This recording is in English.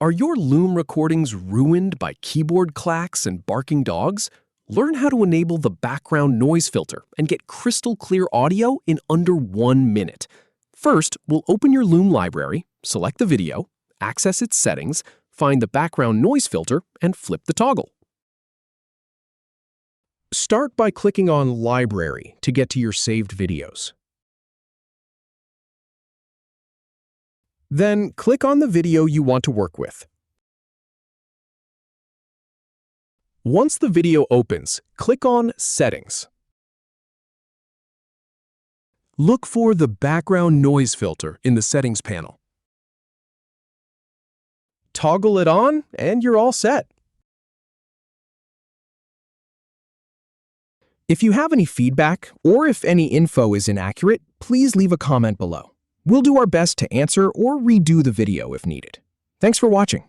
Are your Loom recordings ruined by keyboard clacks and barking dogs? Learn how to enable the background noise filter and get crystal clear audio in under 1 minute. First, we'll open your Loom library, select the video, access its settings, find the background noise filter, and flip the toggle. Start by clicking on Library to get to your saved videos. Then click on the video you want to work with. Once the video opens, click on Settings. Look for the background noise filter in the Settings panel. Toggle it on, and you're all set. If you have any feedback, or if any info is inaccurate, please leave a comment below. We'll do our best to answer or redo the video if needed. Thanks for watching.